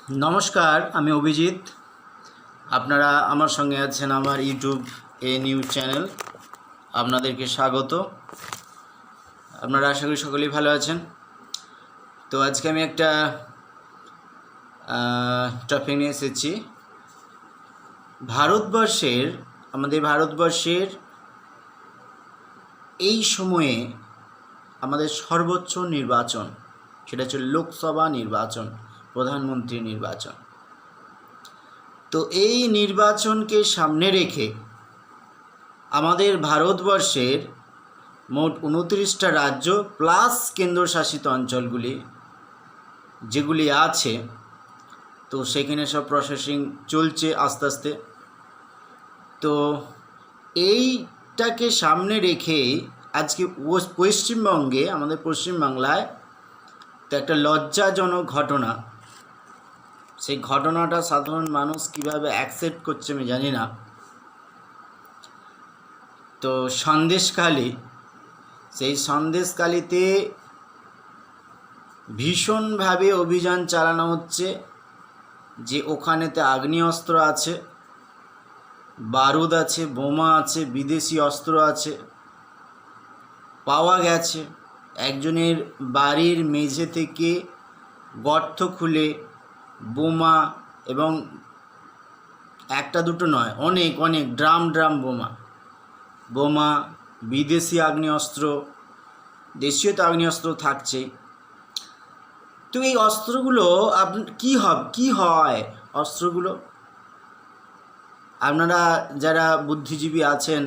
নমস্কার, আমি অভিজিৎ। আপনারা আমার সঙ্গে আছেন আমার ইউটিউব নিউজ চ্যানেল। আপনাদেরকে স্বাগত। আপনারা আশা করি সকলেই ভালো আছেন। তো আজকে আমি একটা টপিক নিয়ে এসেছি। আমাদের ভারতবর্ষের এই সময়ে আমাদের সর্বোচ্চ নির্বাচন, সেটা হচ্ছে লোকসভা নির্বাচন, প্রধানমন্ত্রী নির্বাচন। তো এই নির্বাচনকে সামনে রেখে আমাদের ভারতবর্ষের মোট 29টা রাজ্য প্লাস কেন্দ্রশাসিত অঞ্চলগুলি যেগুলি আছে, তো সেখানে সব প্রসেসিং চলছে আস্তে আস্তে। তো এইটাকে সামনে রেখে আজকে পশ্চিমবঙ্গে, আমাদের পশ্চিমবাংলায় তো একটা লজ্জাজনক ঘটনা। সেই ঘটনাটা সাধারণ মানুষ কীভাবে অ্যাকসেপ্ট করছে আমি জানি না। তো সেই সন্দেশখালিতে ভীষণভাবে অভিযান চালানো হচ্ছে যে ওখানেতে আগ্নেয়াস্ত্র আছে, বারুদ আছে, বোমা আছে, বিদেশি অস্ত্র আছে, পাওয়া গেছে। একজনের বাড়ির মেঝে থেকে গর্ত খুলে বোমা, এবং একটা দুটো নয়, অনেক অনেক ড্রাম বোমা, বিদেশি আগ্নেয়াস্ত্র, দেশীয় তো আগ্নেয়াস্ত্র থাকছেই। তো এই অস্ত্রগুলো কি হয় অস্ত্রগুলো? আপনারা যারা বুদ্ধিজীবী আছেন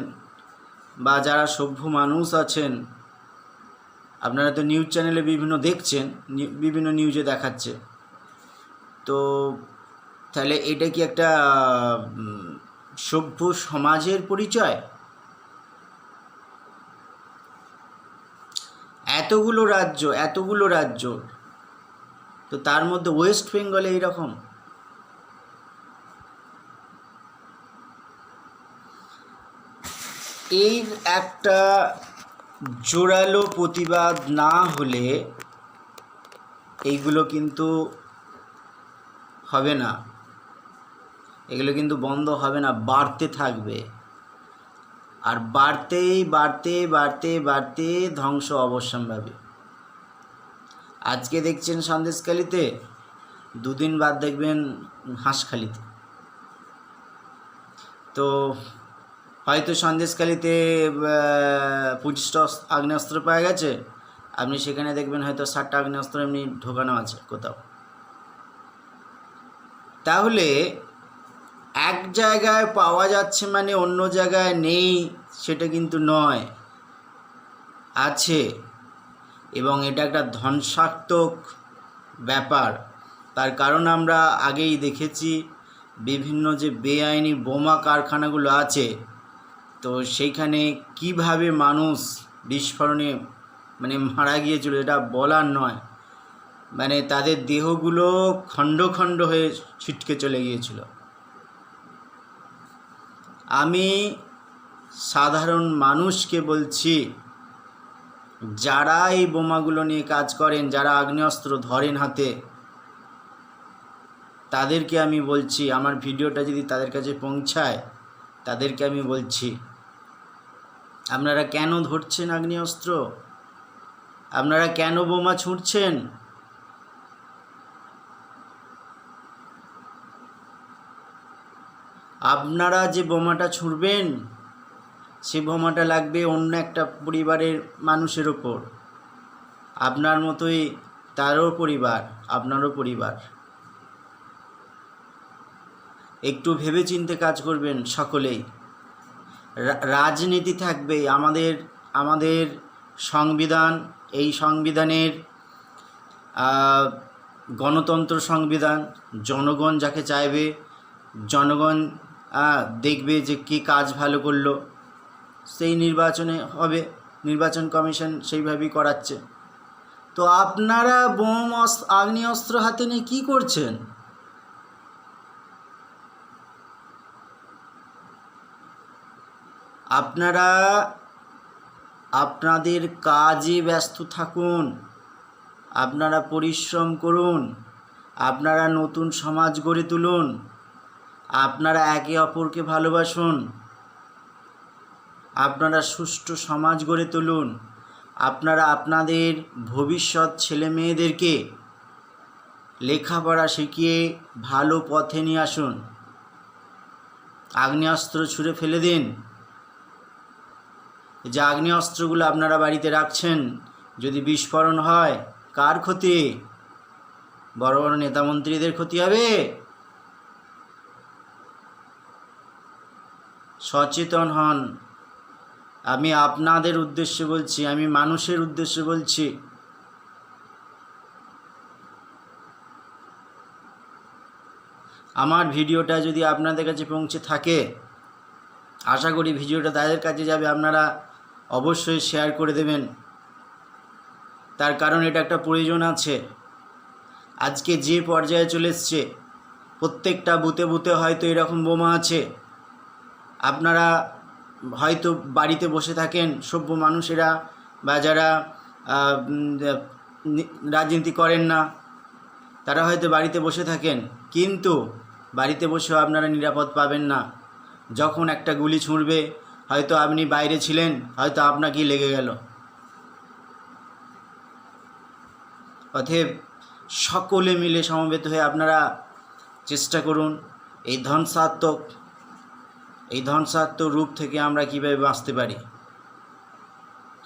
বা যারা সভ্য মানুষ আছেন, আপনারা তো নিউজ চ্যানেলে দেখছেন, বিভিন্ন নিউজে দেখাচ্ছে। তো তাহলে এটা কি একটা সভ্য সমাজের পরিচয়? এতগুলো রাজ্য, তো তার মধ্যে ওয়েস্ট বেঙ্গলে এইরকম। এর একটা জোরালো প্রতিবাদ না হলে এইগুলো কিন্তু হবে না, এগুলো কিন্তু বন্ধ হবে না, বাড়তে থাকবে। আর বাড়তে ধ্বংস অবশ্যম্ভাবী। আজকে দেখছেন সন্দেশখালিতে, দুদিন বাদ দেখবেন হাঁসখালিতে। তো হয়তো সন্দেশখালিতে 25টা আগ্নেয়াস্ত্র পাওয়া গেছে, আপনি সেখানে দেখবেন হয়তো 60টা আগ্নেয়াস্ত্র এমনি ঢোকানো আছে কোথাও। তাহলে এক জায়গায় পাওয়া যাচ্ছে মানে অন্য জায়গায় নেই সেটা কিন্তু নয়, আছে। এবং এটা একটা ধ্বংসাত্মক ব্যাপার। তার কারণ আমরা আগেই দেখেছি, বিভিন্ন যে বেআইনি বোমা কারখানাগুলো আছে, তো সেইখানে কিভাবে মানুষ বিস্ফোরণে মারা গিয়েছিল, এটা বলার নয়। তাদের দেহগুলো খণ্ড খণ্ড হয়ে ছিটকে চলে গিয়েছিল। আমি সাধারণ মানুষকে বলছি, যারা এই বোমাগুলো নিয়ে কাজ করেন, যারা আগ্নেয়াস্ত্র ধরেন হাতে, তাদেরকে আমি বলছি, আমার ভিডিওটা যদি তাদের কাছে পৌঁছায়, তাদেরকে আমি বলছি, আপনারা কেন ধরছেন আগ্নেয়াস্ত্র? আপনারা কেন বোমা ছুঁড়ছেন? আপনারা যে বোমাটা ছুঁড়বেন, সে বোমাটা লাগবে অন্য একটা পরিবারের মানুষের ওপর, আপনার মতোই তারও পরিবার, আপনারও পরিবার। একটু ভেবেচিন্তে কাজ করবেন সকলেই। রাজনীতি থাকবে। আমাদের সংবিধান, এই সংবিধানের গণতন্ত্র সংবিধান, জনগণ যাকে চাইবে, জনগণ দেখবে যে কে কাজ ভালো করলো, সেই নির্বাচনে হবে। নির্বাচন কমিশন সেইভাবেই করাচ্ছে। তো আপনারা আগ্নেয়াস্ত্র হাতে নিয়ে কী করছেন? আপনারা আপনাদের কাজে ব্যস্ত থাকুন, আপনারা পরিশ্রম করুন, আপনারা নতুন সমাজ গড়ে তুলুন, আপনারা একে অপরকে ভালোবাসুন, আপনারা সুষ্ঠু সমাজ গড়ে তুলুন, আপনারা আপনাদের ভবিষ্যৎ ছেলে মেয়েদেরকে লেখাপড়া শিখিয়ে ভালো পথে নিয়ে আসুন। আগ্নেয়াস্ত্র ছুঁড়ে ফেলে দিন। যে আগ্নেয়াস্ত্রগুলো আপনারা বাড়িতে রাখছেন, যদি বিস্ফোরণ হয় কার ক্ষতি? বড় বড় নেতামন্ত্রীদের ক্ষতি হবে। সচেতন হন। আমি আপনাদের উদ্দেশ্যে বলছি, আমি মানুষের উদ্দেশ্যে বলছি। আমার ভিডিওটা যদি আপনাদের কাছে পৌঁছে থাকে, আশা করি ভিডিওটা তাদের কাছে যাবে, আপনারা অবশ্যই শেয়ার করে দেবেন। তার কারণ এটা একটা প্রয়োজন আছে। আজকে যে পর্যায়ে চলে এসছে, প্রত্যেকটা বুথে বুথে হয়তো এরকম বোমা আছে। আপনারা হয়তো বাড়িতে বসে থাকেন, সভ্য মানুষেরা বা যারা রাজনীতি করেন না, তারা হয়তো বাড়িতে বসে থাকেন, কিন্তু বাড়িতে বসেও আপনারা নিরাপদ পাবেন না। যখন একটা গুলি ছুঁড়বে, হয়তো আপনি বাইরে ছিলেন, হয়তো আপনাকেই লেগে গেল। অতএব সকলে মিলে সমবেত হয়ে আপনারা চেষ্টা করুন এই ধ্বংসাত্মক রূপ থেকে আমরা কীভাবে বাঁচতে পারি,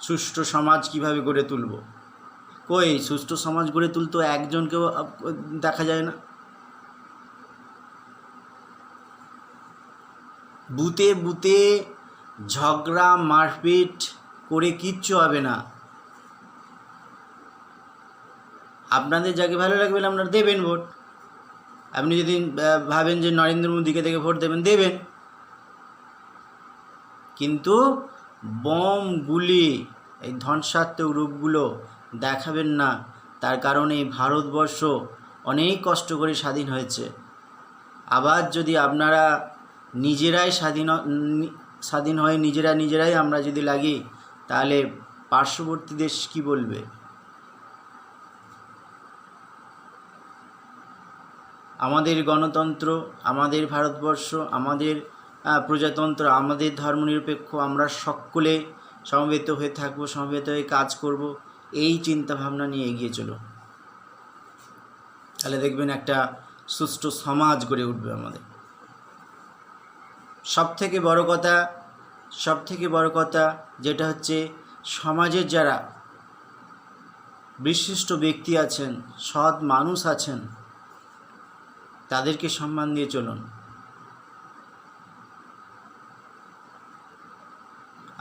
সুষ্ঠু সমাজ কীভাবে গড়ে তুলব। কই সুষ্ঠু সমাজ গড়ে তুলতে একজনকেও দেখা যায় না। বুথে বুথে ঝগড়া মারপিট করে কিচ্ছু হবে না। আপনাদের যাকে ভালো লাগবে আপনারা দেবেন ভোট। আপনি যদি ভাবেন যে নরেন্দ্র মোদীকে দেখে ভোট দেবেন, কিন্তু বম গুলি এই ধ্বংসাত্মক রূপগুলো দেখাবেন না। তার কারণে এই ভারতবর্ষ অনেক কষ্ট করে স্বাধীন হয়েছে। আবার যদি আপনারা নিজেরাই স্বাধীন হয়ে নিজেরাই আমরা যদি লাগি, তাহলে পার্শ্ববর্তী দেশ কি বলবে? আমাদের গণতন্ত্র, আমাদের ভারতবর্ষ, আমাদের প্রজাতন্ত্র, আমাদের ধর্মনিরপেক্ষ, আমরা সকলে সমবেত হয়ে থাকবো, সমবেত হয়ে কাজ করব, এই চিন্তাভাবনা নিয়ে এগিয়ে চলো। তাহলে দেখবেন একটা সুষ্ঠু সমাজ গড়ে উঠবে আমাদের। সবথেকে বড় কথা যেটা হচ্ছে, সমাজের যারা বিশিষ্ট ব্যক্তি আছেন, সৎ মানুষ আছেন, তাদেরকে সম্মান দিয়ে চলুন।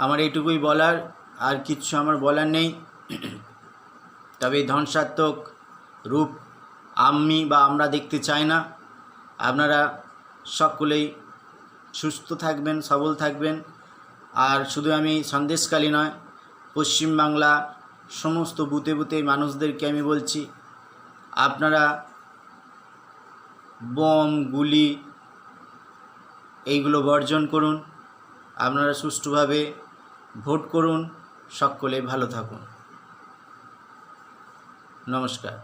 আমার এইটুকুই বলার, আর কিচ্ছু আমার বলার নেই। তবে এই ধ্বংসাত্মক রূপ আমরা দেখতে চাই না। আপনারা সকলেই সুস্থ থাকবেন, সবল থাকবেন। আর শুধু আমি সন্দেশখালী নয়, পশ্চিমবাংলা সমস্ত বুথে বুথে মানুষদেরকে আমি বলছি, আপনারা বম গুলি এইগুলো বর্জন করুন, আপনারা সুষ্ঠুভাবে ভোট করুন, সকলে ভালো থাকুন। নমস্কার।